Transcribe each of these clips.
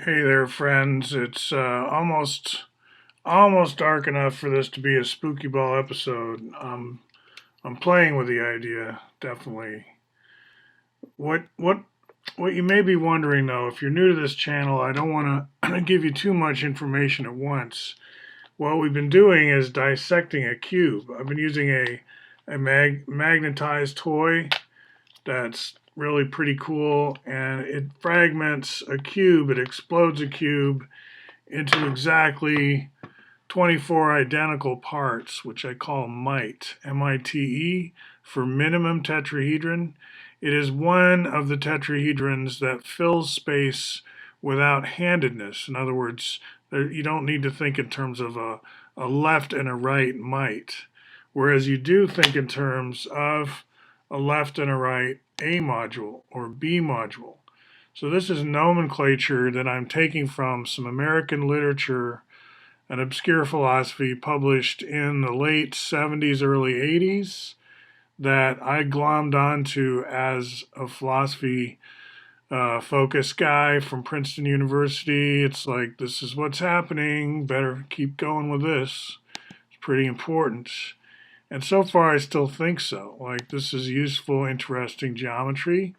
Hey there, friends. It's almost dark enough for this to be a spooky ball episode. I'm playing with the idea, definitely. What what what you may be wondering though, if you're new to this channel, I don't want to give you too much information at once. What we've been doing is dissecting a cube. I've been using a magnetized toy that's really pretty cool, and it fragments a cube. It explodes a cube into exactly 24 identical parts, which I call MITE, M-I-T-E, for minimum tetrahedron. It is one of the tetrahedrons that fills space without handedness. In other words, you don't need to think in terms of a left and a right mite, whereas you do think in terms of a left and a right A module or B module. So this is nomenclature that I'm taking from some American literature, an obscure philosophy published in the late 70s, early 80s, that I glommed onto as a philosophy focused guy from Princeton University. It's like, this is what's happening, better keep going with this. It's pretty important. And so far, I still think so. Like, this is useful, interesting geometry.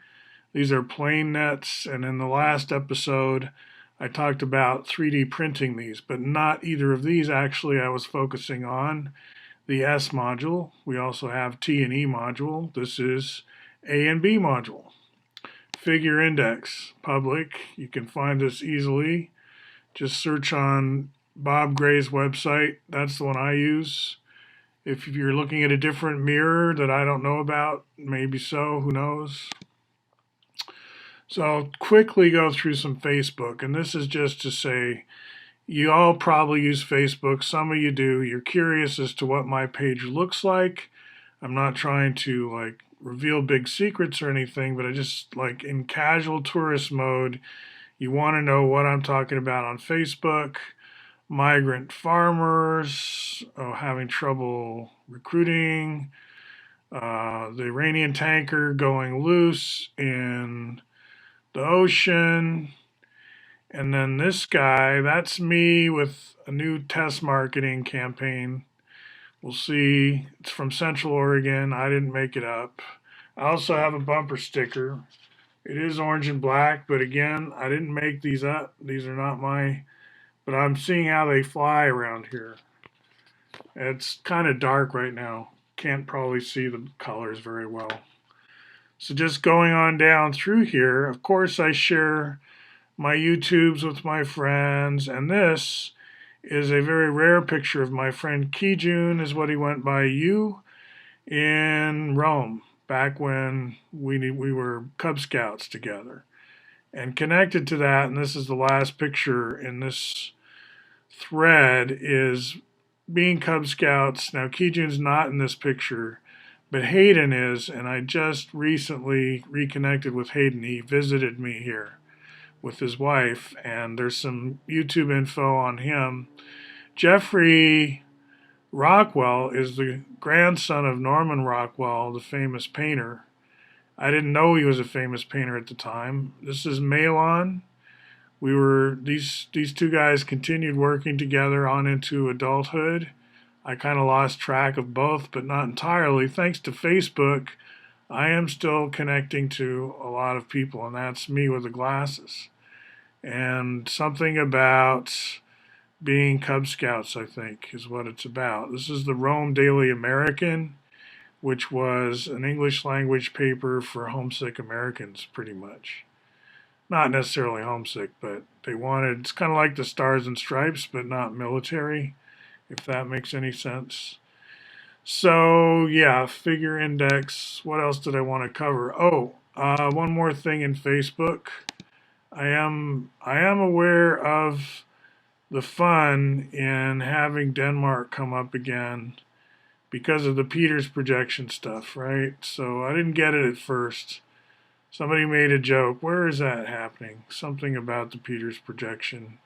These are plane nets, and in the last episode, I talked about 3D printing these, but not either of these. Actually, I was focusing on the S module. We also have T and E module. This is A and B module. Figure index, public. You can find this easily. Just search on Bob Gray's website. That's the one I use. If you're looking at a different mirror that I don't know about, maybe so, who knows? So I'll quickly go through some Facebook, and this is just to say you all probably use Facebook. Some of you do. You're curious as to what my page looks like. I'm not trying to reveal big secrets or anything, but I just in casual tourist mode, you want to know what I'm talking about on Facebook. Migrant farmers having trouble recruiting, the Iranian tanker going loose in the ocean, and then this guy, that's me with a new test marketing campaign. We'll see. It's from Central Oregon. I didn't make it up. I also have a bumper sticker. It is orange and black, but again, I didn't make these up. These are not my, but I'm seeing how they fly around here. It's kind of dark right now. Can't probably see the colors very well. So just going on down through here, of course I share my YouTubes with my friends, and this is a very rare picture of my friend Kijun, is what he went by, you, in Rome, back when we were Cub Scouts together. And connected to that, and this is the last picture in this thread, is being Cub Scouts. Now Kijun's not in this picture, but Hayden is, and I just recently reconnected with Hayden. He visited me here with his wife, and there's some YouTube info on him. Jeffrey Rockwell is the grandson of Norman Rockwell, the famous painter. I didn't know he was a famous painter at the time. This is Malon. These two guys continued working together on into adulthood. I kind of lost track of both, but not entirely. Thanks to Facebook, I am still connecting to a lot of people, and that's me with the glasses. And something about being Cub Scouts, I think, is what it's about. This is the Rome Daily American, which was an English language paper for homesick Americans, pretty much. Not necessarily homesick, but they wanted, it's kind of like the Stars and Stripes, but not military, if that makes any sense. So yeah, figure index. What else did I want to cover? Oh, one more thing in Facebook. I am aware of the fun in having Denmark come up again because of the Peters projection stuff, right? So I didn't get it at first. Somebody made a joke. Where is that happening? Something about the Peters projection.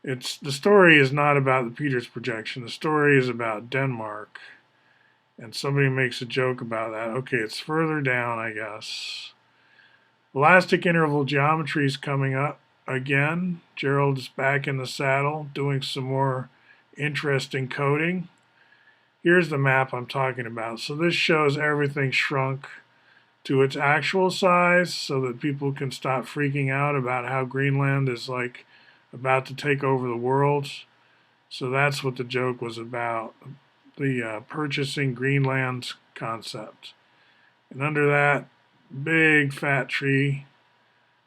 The story is not about the Peters projection. The story is about Denmark. And somebody makes a joke about that. Okay, it's further down, I guess. Elastic interval geometry is coming up. again. Gerald is back in the saddle doing some more interesting coding. Here's the map I'm talking about. So this shows everything shrunk to its actual size so that people can stop freaking out about how Greenland is like about to take over the world. So that's what the joke was about, the purchasing Greenland concept. And under that, big fat tree.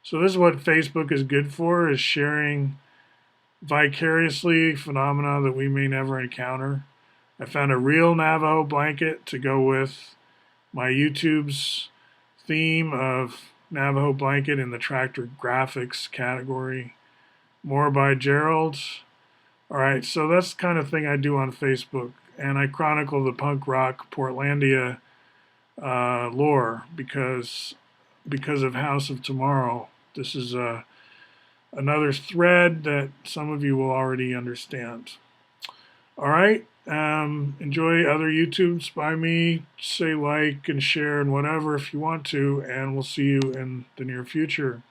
So this is what Facebook is good for, is sharing vicariously phenomena that we may never encounter. I found a real Navajo blanket to go with my YouTube's theme of Navajo blanket in the tractor graphics category. More by Gerald. All right, so that's the kind of thing I do on Facebook, and I chronicle the punk rock Portlandia lore because of House of Tomorrow. This is another thread that some of you will already understand. All right, enjoy other YouTubes by me. Say like and share and whatever if you want to, and we'll see you in the near future.